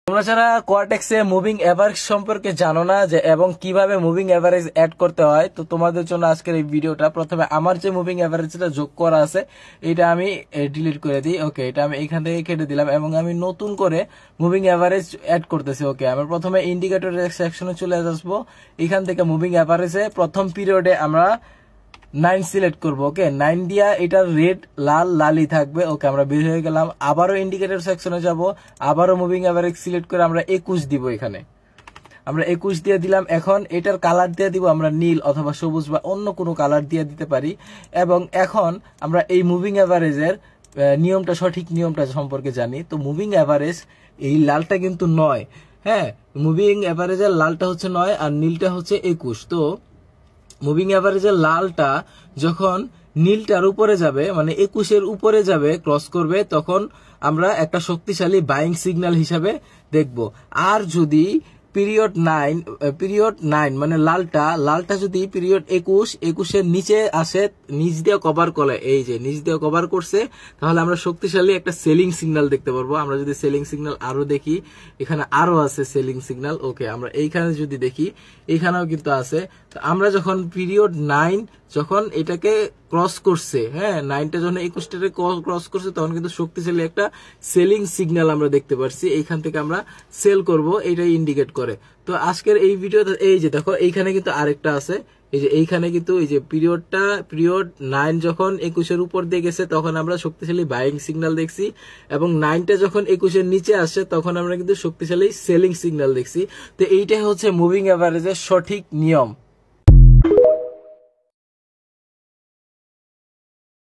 তোমরা যারা কোয়াটেক্সে moving average সম্পর্কে জানো না যে এবং কিভাবে মুভিং এভারেজ অ্যাড করতে হয়, তো তোমাদের জন্য আজকের এই ভিডিওটা। প্রথমে আমার যে মুভিং এভারেজটা যোগ করা আছে এটা আমি ডিলিট করে দিই। ওকে, এটা আমি এখান থেকে কেটে দিলাম এবং আমি নতুন করে মুভিং এভারেজ অ্যাড করতেছি। ওকে, আমি প্রথমে ইন্ডিকেটর সেকশনে চলে আসবো। এখান থেকে মুভিং এভারেজে প্রথম পিরিয়ডে আমরা 9 সিলেক্ট করবো। ওকে, 9 দিয়া এটা রেড লালই থাকবে। ওকে, আমরা বের হয়ে গেলাম। আবারও ইন্ডিকেটর সেকশনে যাব, আবারও মুভিং এভারেজ সিলেক্ট করে আমরা 21 দিব। এখানে আমরা 21 দিয়ে দিলাম। এখন এটার কালার দিয়ে দিব আমরা নীল অথবা সবুজ বা অন্য কোনো কালার দিয়ে দিতে পারি। এবং এখন আমরা এই মুভিং এভারেজের নিয়মটা, সঠিক নিয়মটা সম্পর্কে জানি। তো মুভিং এভারেজ এই লালটা কিন্তু 9, হ্যাঁ, মুভিং এভারেজের লালটা হচ্ছে 9 আর নীলটা হচ্ছে 21। তো মুভিং এভারেজের লালটা যখন নীলটার উপরে যাবে, মানে 21-এর উপরে যাবে, ক্রস করবে, তখন আমরা একটা শক্তিশালী বাইং সিগন্যাল হিসাবে দেখব। আর যদি পিরিয়ড 9 মানে লালটা যদি পিরিয়ড 21-এর নিচে আসে, নিচ দিয়ে কভার করে, এই যে নিচ দিয়ে কভার করছে, তাহলে আমরা শক্তিশালী একটা সেলিং সিগন্যাল দেখতে পারবো। আমরা যদি সেলিং সিগন্যাল আরো দেখি, এখানে আরো আছে সেলিং সিগন্যাল। ওকে, আমরা এইখানে যদি দেখি, এখানেও কিন্তু আছে। তো আমরা যখন পিরিয়ড 9 যখন এটাকে ক্রস করছে, হ্যাঁ, 9টা যখন 21টাকে ক্রস করছে, তখন কিন্তু শক্তিশালী একটা সেলিং সিগন্যাল আমরা দেখতে পাচ্ছি। এইখান থেকে আমরা সেল করব, এটাই ইন্ডিকেট করে। তো আজকের এই ভিডিওতে এই যে দেখো, এইখানে কিন্তু আরেকটা আছে। এই যে এইখানে কিন্তু এই যে পিরিয়ড 9 যখন 21-এর উপর দিয়ে গেছে, তখন আমরা শক্তিশালী বাইং সিগন্যাল দেখছি। এবং 9টা যখন 21-এর নিচে আসছে, তখন আমরা কিন্তু শক্তিশালী সেলিং সিগন্যাল দেখছি। তো এইটাই হচ্ছে মুভিং এভারেজের সঠিক নিয়ম।